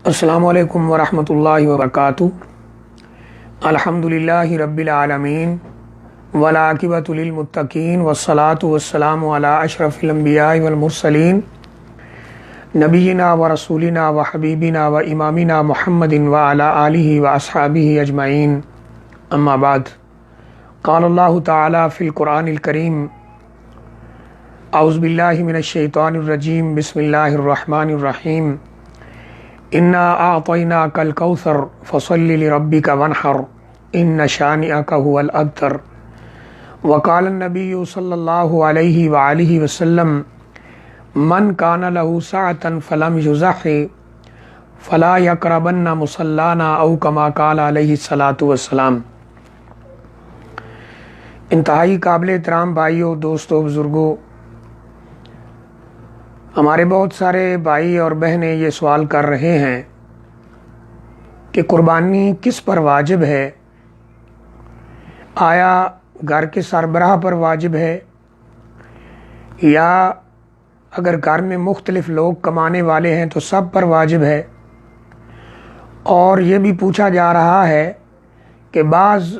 السلام علیکم ورحمۃ اللہ وبرکاتہ۔ الحمدللہ رب العالمین والعاقبۃ للمتقین والصلاۃ والسلام علی اشرف الانبیاء والمرسلین نبینا و رسولنا و حبیبنا و امامنا محمد وعلی آلہ و اصحابہ اجمعین، اما بعد۔ قال اللہ تعالی فی القرآن الکریم: اعوذ باللہ من الشیطان الرجیم، بسم اللہ الرحمن الرحیم۔ انا اعطیناک الکوثر فصل لربک وانحر ان شانئک هو الابتر۔ وقال النبی صلی اللہ علیہ وآلہ وسلم: من کان له سعة فلم یضح فلا یقربن مصلانا او کما قال علیہ الصلاۃ والسلام۔ انتہائی قابل احترام بھائیوں، دوستوں، بزرگوں، ہمارے بہت سارے بھائی اور بہنیں یہ سوال کر رہے ہیں کہ قربانی کس پر واجب ہے؟ آیا گھر کے سربراہ پر واجب ہے، یا اگر گھر میں مختلف لوگ کمانے والے ہیں تو سب پر واجب ہے؟ اور یہ بھی پوچھا جا رہا ہے کہ بعض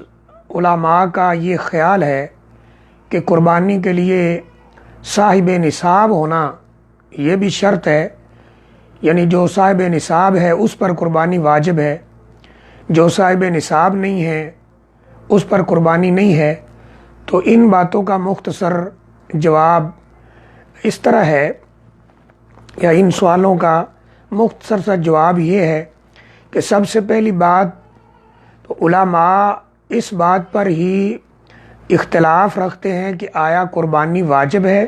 علماء کا یہ خیال ہے کہ قربانی کے لیے صاحب نصاب ہونا یہ بھی شرط ہے، یعنی جو صاحب نصاب ہے اس پر قربانی واجب ہے، جو صاحب نصاب نہیں ہے اس پر قربانی نہیں ہے۔ تو ان باتوں کا مختصر جواب اس طرح ہے، یا ان سوالوں کا مختصر سا جواب یہ ہے کہ سب سے پہلی بات تو علماء اس بات پر ہی اختلاف رکھتے ہیں کہ آیا قربانی واجب ہے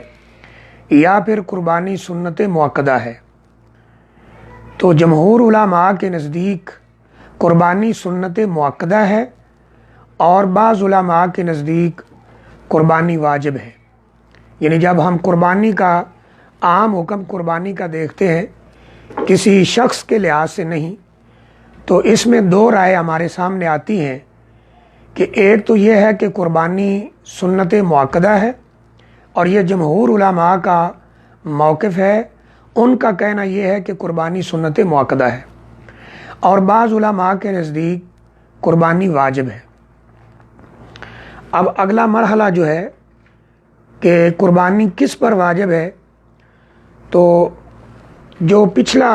یا پھر قربانی سنت مؤکدہ ہے۔ تو جمہور علماء کے نزدیک قربانی سنت مؤکدہ ہے، اور بعض علماء کے نزدیک قربانی واجب ہے۔ یعنی جب ہم قربانی کا عام حکم قربانی کا دیکھتے ہیں کسی شخص کے لحاظ سے نہیں، تو اس میں دو رائے ہمارے سامنے آتی ہیں کہ ایک تو یہ ہے کہ قربانی سنت مؤکدہ ہے، اور یہ جمہور علماء کا موقف ہے، ان کا کہنا یہ ہے کہ قربانی سنت مؤکدہ ہے، اور بعض علماء کے نزدیک قربانی واجب ہے۔ اب اگلا مرحلہ جو ہے کہ قربانی کس پر واجب ہے، تو جو پچھلا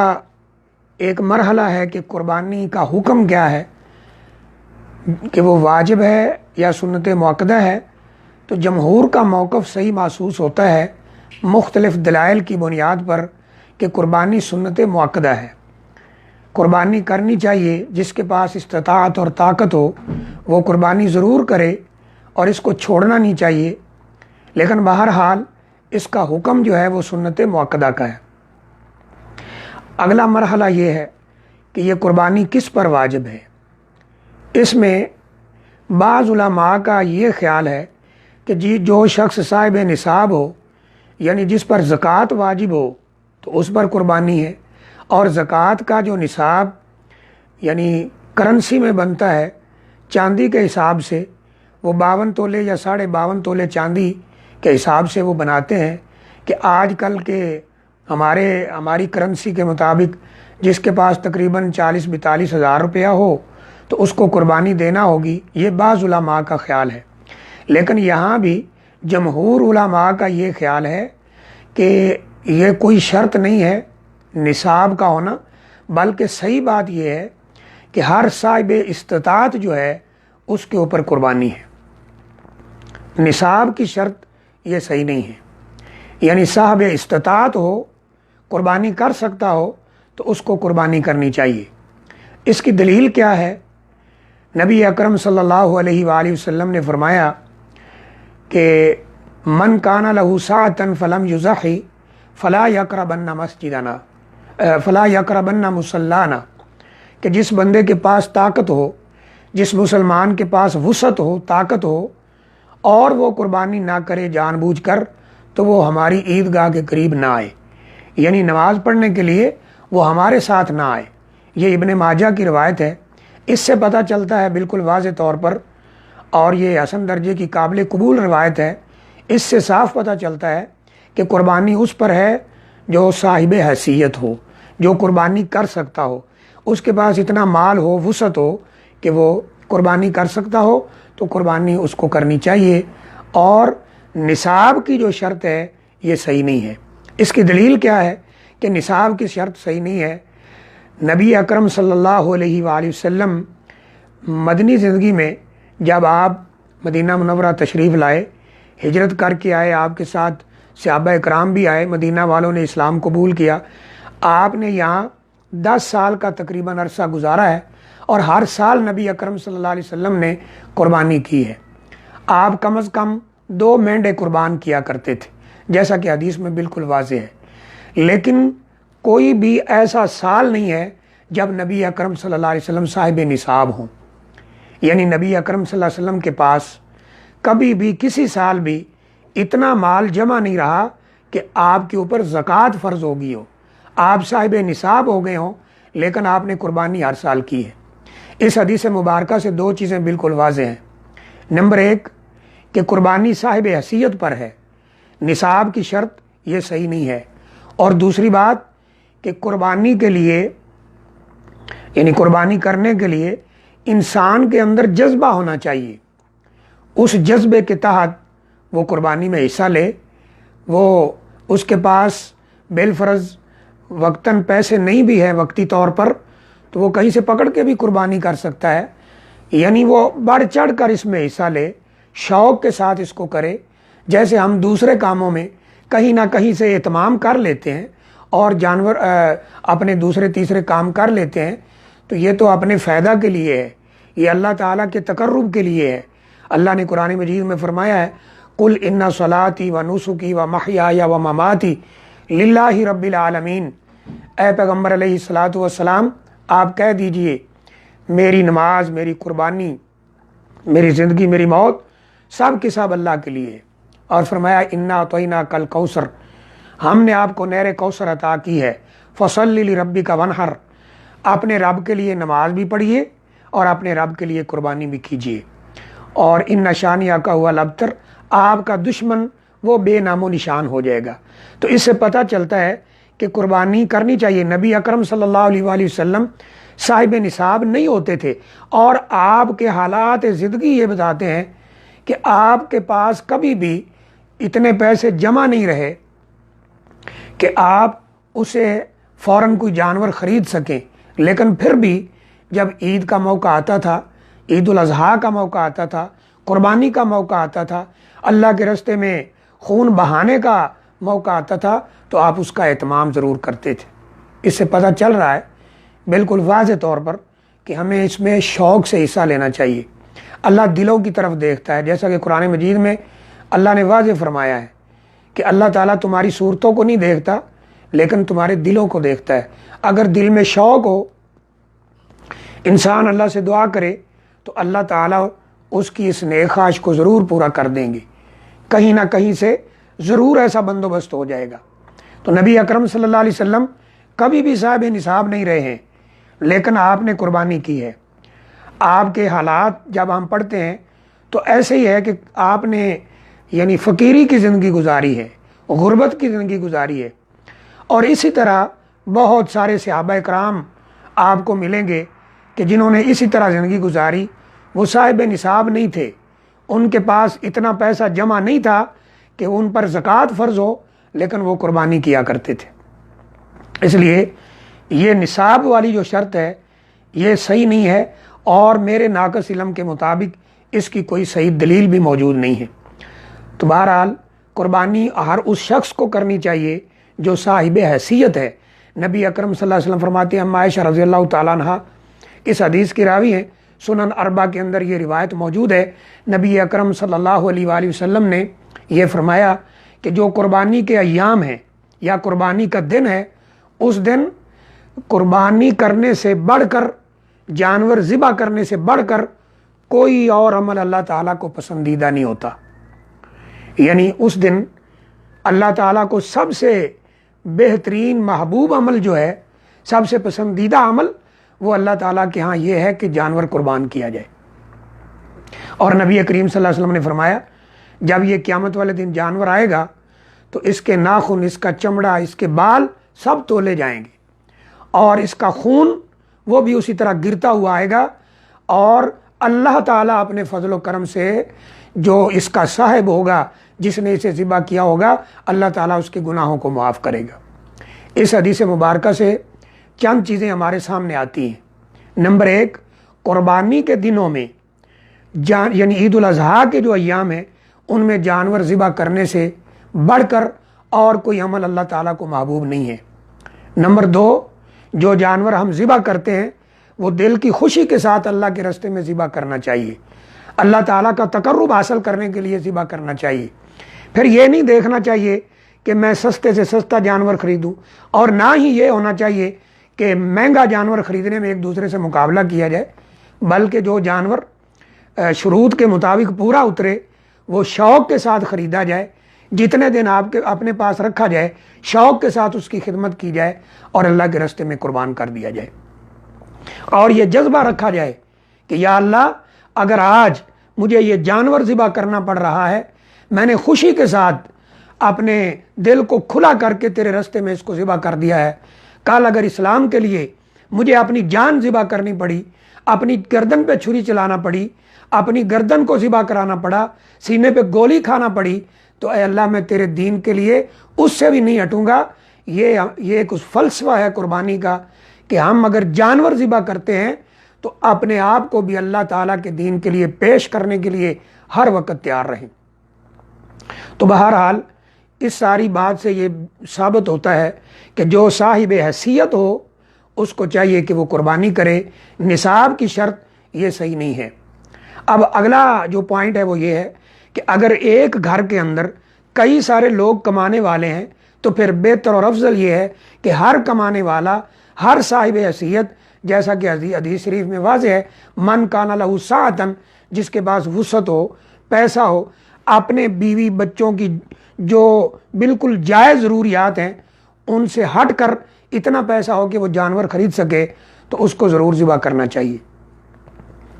ایک مرحلہ ہے کہ قربانی کا حکم کیا ہے، کہ وہ واجب ہے یا سنت مؤکدہ ہے، تو جمہور کا موقف صحیح محسوس ہوتا ہے مختلف دلائل کی بنیاد پر کہ قربانی سنت مؤکدہ ہے۔ قربانی کرنی چاہیے، جس کے پاس استطاعت اور طاقت ہو وہ قربانی ضرور کرے، اور اس کو چھوڑنا نہیں چاہیے، لیکن بہرحال اس کا حکم جو ہے وہ سنت مؤکدہ کا ہے۔ اگلا مرحلہ یہ ہے کہ یہ قربانی کس پر واجب ہے۔ اس میں بعض علماء کا یہ خیال ہے کہ جو شخص صاحب نصاب ہو، یعنی جس پر زکوٰۃ واجب ہو، تو اس پر قربانی ہے، اور زکوٰۃ کا جو نصاب یعنی کرنسی میں بنتا ہے چاندی کے حساب سے، وہ 52 تولے یا 52.5 تولے چاندی کے حساب سے وہ بناتے ہیں کہ آج کل کے ہماری کرنسی کے مطابق جس کے پاس تقریباً 40-42 ہزار روپیہ ہو تو اس کو قربانی دینا ہوگی۔ یہ بعض علماء کا خیال ہے، لیکن یہاں بھی جمہور علماء کا یہ خیال ہے کہ یہ کوئی شرط نہیں ہے نصاب کا ہونا، بلکہ صحیح بات یہ ہے کہ ہر صاحب استطاعت جو ہے اس کے اوپر قربانی ہے۔ نصاب کی شرط یہ صحیح نہیں ہے، یعنی صاحب استطاعت ہو، قربانی کر سکتا ہو، تو اس کو قربانی کرنی چاہیے۔ اس کی دلیل کیا ہے؟ نبی اکرم صلی اللہ علیہ وآلہ وسلم نے فرمایا کہ من کان لہ سعة فلم یضح فلا یقربن مسجدنا فلا یقربن مصلانا، کہ جس بندے کے پاس طاقت ہو، جس مسلمان کے پاس وسعت ہو، طاقت ہو، اور وہ قربانی نہ کرے جان بوجھ کر، تو وہ ہماری عیدگاہ کے قریب نہ آئے، یعنی نماز پڑھنے کے لیے وہ ہمارے ساتھ نہ آئے۔ یہ ابن ماجہ کی روایت ہے۔ اس سے پتہ چلتا ہے بالکل واضح طور پر، اور یہ حسن درجے کی قابل قبول روایت ہے، اس سے صاف پتہ چلتا ہے کہ قربانی اس پر ہے جو صاحب حیثیت ہو، جو قربانی کر سکتا ہو، اس کے پاس اتنا مال ہو، وسعت ہو کہ وہ قربانی کر سکتا ہو تو قربانی اس کو کرنی چاہیے۔ اور نصاب کی جو شرط ہے یہ صحیح نہیں ہے۔ اس کی دلیل کیا ہے کہ نصاب کی شرط صحیح نہیں ہے؟ نبی اکرم صلی اللہ علیہ وآلہ وسلم مدنی زندگی میں جب آپ مدینہ منورہ تشریف لائے، ہجرت کر کے آئے، آپ کے ساتھ صحابہ اکرام بھی آئے، مدینہ والوں نے اسلام قبول کیا، آپ نے یہاں 10 سال کا تقریباً عرصہ گزارا ہے، اور ہر سال نبی اکرم صلی اللہ علیہ وسلم نے قربانی کی ہے۔ آپ کم از کم 2 مینڈے قربان کیا کرتے تھے، جیسا کہ حدیث میں بالکل واضح ہے۔ لیکن کوئی بھی ایسا سال نہیں ہے جب نبی اکرم صلی اللہ علیہ وسلم صاحب نصاب ہوں، یعنی نبی اکرم صلی اللہ علیہ وسلم کے پاس کبھی بھی کسی سال بھی اتنا مال جمع نہیں رہا کہ آپ کے اوپر زکوٰۃ فرض ہو گئی ہو، آپ صاحب نصاب ہو گئے ہوں، لیکن آپ نے قربانی ہر سال کی ہے۔ اس حدیث مبارکہ سے 2 چیزیں بالکل واضح ہیں۔ نمبر 1 کہ قربانی صاحب حیثیت پر ہے، نصاب کی شرط یہ صحیح نہیں ہے۔ اور دوسری بات کہ قربانی کے لیے، یعنی قربانی کرنے کے لیے انسان کے اندر جذبہ ہونا چاہیے، اس جذبے کے تحت وہ قربانی میں حصہ لے۔ وہ اس کے پاس بالفرض وقتاً پیسے نہیں بھی ہے وقتی طور پر، تو وہ کہیں سے پکڑ کے بھی قربانی کر سکتا ہے، یعنی وہ بڑھ چڑھ کر اس میں حصہ لے، شوق کے ساتھ اس کو کرے۔ جیسے ہم دوسرے کاموں میں کہیں نہ کہیں سے اہتمام کر لیتے ہیں اور جانور اپنے دوسرے تیسرے کام کر لیتے ہیں، تو یہ تو اپنے فائدہ کے لیے ہے، یہ اللہ تعالیٰ کے تقرب کے لیے ہے۔ اللہ نے قرآن مجید میں فرمایا ہے، قل ان صلاتی و نسکی و محیای و مماتی للہ رب العالمین۔ اے پیغمبر علیہ الصلاۃ والسلام، آپ کہہ دیجئے میری نماز، میری قربانی، میری زندگی، میری موت سب کے سب اللہ کے لیے۔ اور فرمایا انا اعطیناک الکوثر، ہم نے آپ کو نہر کوثر عطا کی ہے، فصلی لربک وانحر، اپنے رب کے لیے نماز بھی پڑھیے اور اپنے رب کے لیے قربانی بھی کیجیے۔ اور ان شانیک هو الابتر، آپ کا دشمن وہ بے نام و نشان ہو جائے گا۔ تو اس سے پتہ چلتا ہے کہ قربانی کرنی چاہیے۔ نبی اکرم صلی اللہ علیہ وآلہ وسلم صاحب نصاب نہیں ہوتے تھے، اور آپ کے حالات زندگی یہ بتاتے ہیں کہ آپ کے پاس کبھی بھی اتنے پیسے جمع نہیں رہے کہ آپ اسے فوراً کوئی جانور خرید سکیں۔ لیکن پھر بھی جب عید کا موقع آتا تھا، عید الاضحیٰ کا موقع آتا تھا، قربانی کا موقع آتا تھا، اللہ کے راستے میں خون بہانے کا موقع آتا تھا، تو آپ اس کا اہتمام ضرور کرتے تھے۔ اس سے پتہ چل رہا ہے بالکل واضح طور پر کہ ہمیں اس میں شوق سے حصہ لینا چاہیے۔ اللہ دلوں کی طرف دیکھتا ہے، جیسا کہ قرآن مجید میں اللہ نے واضح فرمایا ہے کہ اللہ تعالیٰ تمہاری صورتوں کو نہیں دیکھتا لیکن تمہارے دلوں کو دیکھتا ہے۔ اگر دل میں شوق ہو، انسان اللہ سے دعا کرے، تو اللہ تعالیٰ اس کی اس نیک خواہش کو ضرور پورا کر دیں گے، کہیں نہ کہیں سے ضرور ایسا بندوبست ہو جائے گا۔ تو نبی اکرم صلی اللہ علیہ وسلم کبھی بھی صاحب نصاب نہیں رہے ہیں، لیکن آپ نے قربانی کی ہے۔ آپ کے حالات جب ہم پڑھتے ہیں تو ایسے ہی ہے کہ آپ نے یعنی فقیری کی زندگی گزاری ہے، غربت کی زندگی گزاری ہے۔ اور اسی طرح بہت سارے صحابہ اکرام آپ کو ملیں گے کہ جنہوں نے اسی طرح زندگی گزاری، وہ صاحب نصاب نہیں تھے، ان کے پاس اتنا پیسہ جمع نہیں تھا کہ ان پر زکوٰۃ فرض ہو، لیکن وہ قربانی کیا کرتے تھے۔ اس لیے یہ نصاب والی جو شرط ہے یہ صحیح نہیں ہے، اور میرے ناقص علم کے مطابق اس کی کوئی صحیح دلیل بھی موجود نہیں ہے۔ تو بہرحال قربانی ہر اس شخص کو کرنی چاہیے جو صاحب حیثیت ہے۔ نبی اکرم صلی اللہ علیہ وسلم فرماتے ہیں، عائشہ رضی اللہ تعالیٰ عنہ اس حدیث کی راوی ہیں، سنن اربع کے اندر یہ روایت موجود ہے، نبی اکرم صلی اللہ علیہ وآلہ وسلم نے یہ فرمایا کہ جو قربانی کے ایام ہیں یا قربانی کا دن ہے، اس دن قربانی کرنے سے بڑھ کر، جانور ذبح کرنے سے بڑھ کر کوئی اور عمل اللہ تعالیٰ کو پسندیدہ نہیں ہوتا۔ یعنی اس دن اللہ تعالیٰ کو سب سے بہترین محبوب عمل جو ہے، سب سے پسندیدہ عمل، وہ اللہ تعالیٰ کے ہاں یہ ہے کہ جانور قربان کیا جائے۔ اور نبی کریم صلی اللہ علیہ وسلم نے فرمایا، جب یہ قیامت والے دن جانور آئے گا تو اس کے ناخن، اس کا چمڑا، اس کے بال سب تولے جائیں گے، اور اس کا خون وہ بھی اسی طرح گرتا ہوا آئے گا، اور اللہ تعالیٰ اپنے فضل و کرم سے جو اس کا صاحب ہوگا، جس نے اسے ذبح کیا ہوگا، اللہ تعالیٰ اس کے گناہوں کو معاف کرے گا۔ اس حدیث مبارکہ سے چند چیزیں ہمارے سامنے آتی ہیں۔ نمبر 1، قربانی کے دنوں میں یعنی عید الاضحیٰ کے جو ایام ہیں ان میں جانور ذبح کرنے سے بڑھ کر اور کوئی عمل اللہ تعالیٰ کو محبوب نہیں ہے۔ نمبر 2، جو جانور ہم ذبح کرتے ہیں وہ دل کی خوشی کے ساتھ اللہ کے راستے میں ذبح کرنا چاہیے، اللہ تعالیٰ کا تقرب حاصل کرنے کے لیے ذبح کرنا چاہیے۔ پھر یہ نہیں دیکھنا چاہیے کہ میں سستے سے سستا جانور خریدوں، اور نہ ہی یہ ہونا چاہیے کہ مہنگا جانور خریدنے میں ایک دوسرے سے مقابلہ کیا جائے، بلکہ جو جانور شروط کے مطابق پورا اترے وہ شوق کے ساتھ خریدا جائے، جتنے دن آپ کے اپنے پاس رکھا جائے شوق کے ساتھ اس کی خدمت کی جائے اور اللہ کے راستے میں قربان کر دیا جائے، اور یہ جذبہ رکھا جائے کہ یا اللہ اگر آج مجھے یہ جانور ذبح کرنا پڑ رہا ہے، میں نے خوشی کے ساتھ اپنے دل کو کھلا کر کے تیرے راستے میں اس کو ذبح کر دیا ہے، کل اگر اسلام کے لیے مجھے اپنی جان ذبح کرنی پڑی، اپنی گردن پہ چھری چلانا پڑی، اپنی گردن کو ذبح کرانا پڑا، سینے پہ گولی کھانا پڑی، تو اے اللہ میں تیرے دین کے لیے اس سے بھی نہیں ہٹوں گا۔ یہ ایک فلسفہ ہے قربانی کا کہ ہم اگر جانور ذبح کرتے ہیں تو اپنے آپ کو بھی اللہ تعالیٰ کے دین کے لیے پیش کرنے کے لیے ہر وقت تیار رہیں۔ تو بہرحال اس ساری بات سے یہ ثابت ہوتا ہے کہ جو صاحب حیثیت ہو اس کو چاہیے کہ وہ قربانی کرے، نصاب کی شرط یہ صحیح نہیں ہے۔ اب اگلا جو پوائنٹ ہے وہ یہ ہے کہ اگر ایک گھر کے اندر کئی سارے لوگ کمانے والے ہیں تو پھر بہتر اور افضل یہ ہے کہ ہر کمانے والا، ہر صاحب حیثیت، جیسا کہ حدیث شریف میں واضح ہے، من کان لہ سعۃ، جس کے پاس وسعت ہو، پیسہ ہو، اپنے بیوی بچوں کی جو بالکل جائز ضروریات ہیں ان سے ہٹ کر اتنا پیسہ ہو کہ وہ جانور خرید سکے تو اس کو ضرور ذبح کرنا چاہیے۔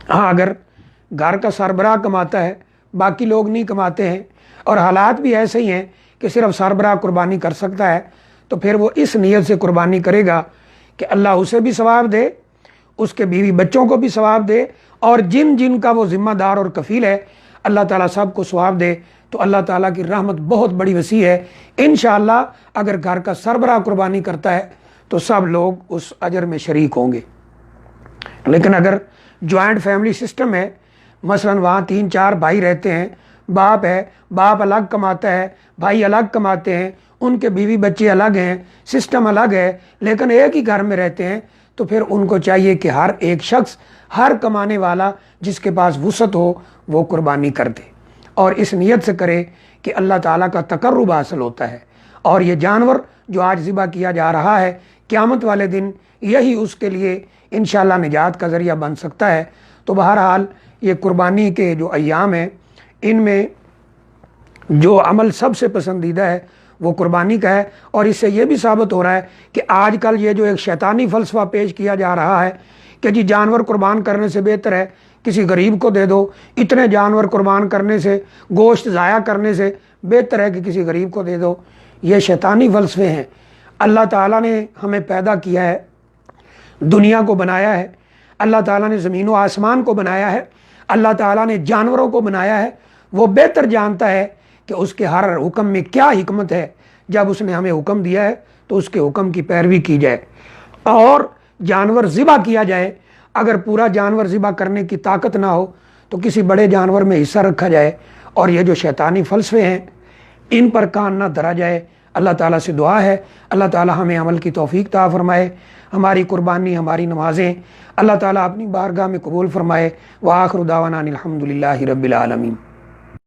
ہاں اگر گھر کا سربراہ کماتا ہے، باقی لوگ نہیں کماتے ہیں، اور حالات بھی ایسے ہی ہیں کہ صرف سربراہ قربانی کر سکتا ہے، تو پھر وہ اس نیت سے قربانی کرے گا کہ اللہ اسے بھی ثواب دے، اس کے بیوی بچوں کو بھی ثواب دے، اور جن جن کا وہ ذمہ دار اور کفیل ہے اللہ تعالیٰ سب کو ثواب دے۔ تو اللہ تعالیٰ کی رحمت بہت بڑی وسیع ہے۔ انشاءاللہ اگر گھر کا سربراہ قربانی کرتا ہے تو سب لوگ اس اجر میں شریک ہوں گے۔ لیکن اگر جوائنٹ فیملی سسٹم ہے، مثلا وہاں 3-4 بھائی رہتے ہیں، باپ ہے، باپ الگ کماتا ہے، بھائی الگ کماتے ہیں، ان کے بیوی بچے الگ ہیں، سسٹم الگ ہے، لیکن ایک ہی گھر میں رہتے ہیں، تو پھر ان کو چاہیے کہ ہر ایک شخص، ہر کمانے والا جس کے پاس وسعت ہو وہ قربانی کر دے، اور اس نیت سے کرے کہ اللہ تعالیٰ کا تقرب حاصل ہوتا ہے، اور یہ جانور جو آج ذبح کیا جا رہا ہے قیامت والے دن یہی اس کے لیے انشاءاللہ نجات کا ذریعہ بن سکتا ہے۔ تو بہرحال یہ قربانی کے جو ایام ہیں ان میں جو عمل سب سے پسندیدہ ہے وہ قربانی کا ہے، اور اس سے یہ بھی ثابت ہو رہا ہے کہ آج کل یہ جو ایک شیطانی فلسفہ پیش کیا جا رہا ہے کہ جی جانور قربان کرنے سے بہتر ہے کسی غریب کو دے دو، اتنے جانور قربان کرنے سے، گوشت ضائع کرنے سے بہتر ہے کہ کسی غریب کو دے دو، یہ شیطانی فلسفے ہیں۔ اللہ تعالیٰ نے ہمیں پیدا کیا ہے، دنیا کو بنایا ہے، اللہ تعالیٰ نے زمین و آسمان کو بنایا ہے، اللہ تعالیٰ نے جانوروں کو بنایا ہے، وہ بہتر جانتا ہے کہ اس کے ہر حکم میں کیا حکمت ہے۔ جب اس نے ہمیں حکم دیا ہے تو اس کے حکم کی پیروی کی جائے اور جانور ذبح کیا جائے۔ اگر پورا جانور ذبح کرنے کی طاقت نہ ہو تو کسی بڑے جانور میں حصہ رکھا جائے، اور یہ جو شیطانی فلسفے ہیں ان پر کان نہ دھرا جائے۔ اللہ تعالیٰ سے دعا ہے اللہ تعالیٰ ہمیں عمل کی توفیق عطا فرمائے، ہماری قربانی، ہماری نمازیں اللہ تعالیٰ اپنی بارگاہ میں قبول فرمائے۔ وآخر دعوانا الحمد للہ رب العالمین۔